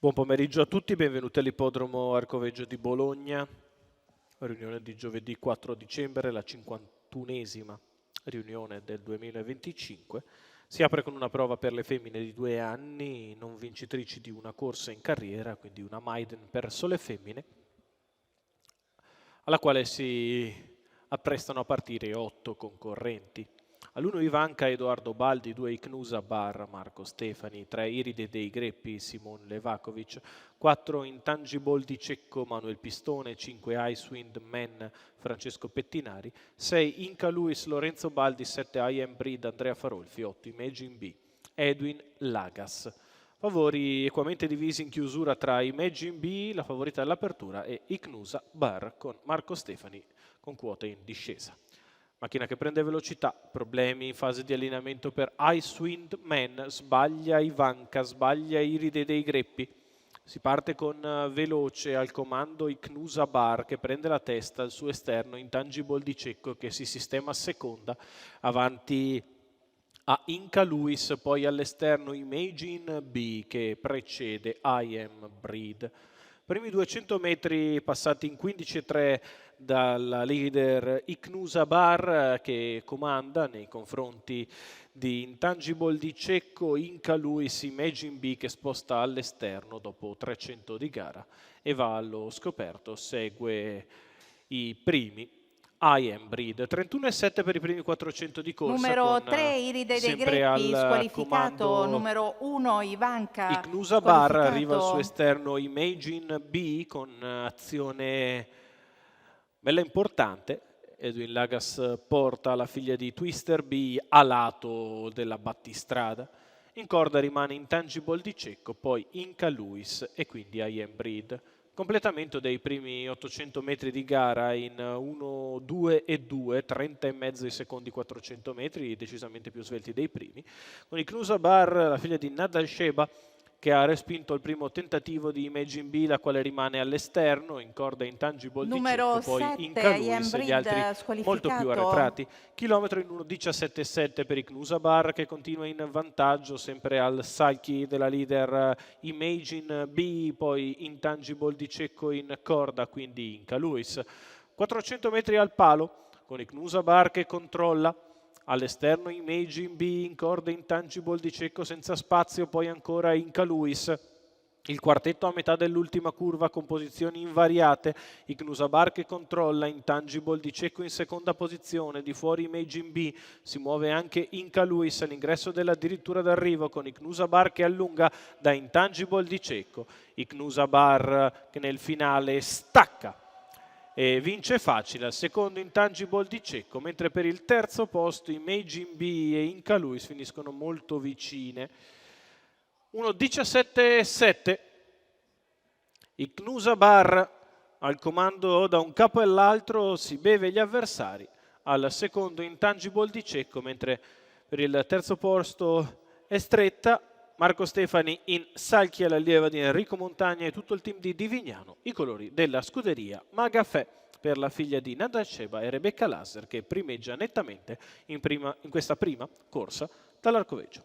Buon pomeriggio a tutti, benvenuti all'Ippodromo Arcoveggio di Bologna. Riunione di giovedì 4 dicembre, la 51esima riunione del 2025. Si apre con una prova per le femmine di 2 anni, non vincitrici di una corsa in carriera, quindi una maiden per sole femmine, alla quale si apprestano a partire 8 concorrenti. All'1 Ivanka, Edoardo Baldi, 2 Icnusa Bar, Marco Stefani, 3 Iride dei Greppi, Simon Levakovic, 4 Intangible di Cecco, Manuel Pistone, 5 Icewind Men, Francesco Pettinari, 6 Inca Luis, Lorenzo Baldi, 7 I Am Breed, Andrea Farolfi, 8 Imagine B, Edwin Lagas. Favori equamente divisi in chiusura tra Imagine B, la favorita dell'apertura, e Icnusa Bar con Marco Stefani con quote in discesa. Macchina che prende velocità, problemi in fase di allineamento per Icewind Man, sbaglia Ivanka, sbaglia Iride dei Greppi. Si parte con veloce al comando Icnusa Bar che prende la testa, il suo esterno Intangible di Cecco che si sistema a seconda, avanti a Inca Luis, poi all'esterno Imagine B che precede I Am Breed. Primi 200 metri passati in 15,3 dalla leader Icnusa Bar che comanda nei confronti di Intangible di Cecco, Inca Luis, Imagine B che sposta all'esterno dopo 300 di gara e va allo scoperto, segue i primi I Am Breed, 31,7 per i primi 400 di corsa. Numero 3 Iride dei Greppi, squalificato. Numero 1 Ivanka, Icnusa Bar, arriva al suo esterno Imagine B con azione bella importante. Edwin Lagas porta la figlia di Twister B a lato della battistrada. In corda rimane Intangible di Cecco, poi Inca Luis e quindi I Am Breed. Completamento dei primi 800 metri di gara in 1, 2 e 2, 30 e mezzo i secondi 400 metri, decisamente più svelti dei primi. Con Icnusa Bar, la figlia di Nadal Sheba, che ha respinto il primo tentativo di Imagine B, la quale rimane all'esterno, in corda Intangible di Cecco, poi Inca Luis e gli altri molto più arretrati. Chilometro in 1,17,7 per Icnusa Bar che continua in vantaggio, sempre al sulky della leader Imagine B, poi Intangible di Cecco in corda, quindi Inca Luis. 400 metri al palo, con Icnusa Bar che controlla. All'esterno Imagine B, in corda Intangible di Cecco senza spazio, poi ancora Inca Luis. Il quartetto a metà dell'ultima curva con posizioni invariate, Icnusa Bar che controlla, Intangible di Cecco in seconda posizione, di fuori Imagine B, si muove anche Inca Luis all'ingresso dell'addirittura d'arrivo con Icnusa Bar che allunga da Intangible di Cecco. Icnusa Bar che nel finale stacca e vince facile al secondo Intangible di Cecco, mentre per il terzo posto Imagine B e Inca Luis finiscono molto vicine. 1,17,7. Icnusa Bar al comando da un capo all'altro, si beve gli avversari. Al secondo Intangible di Cecco, mentre per il terzo posto è stretta. Marco Stefani in salchi all'allieva di Enrico Montagna e tutto il team di Divignano, i colori della scuderia Magafè per la figlia di Nadal Sheba e Rebecca Lasser che primeggia nettamente in questa prima corsa dall'Arcoveggio.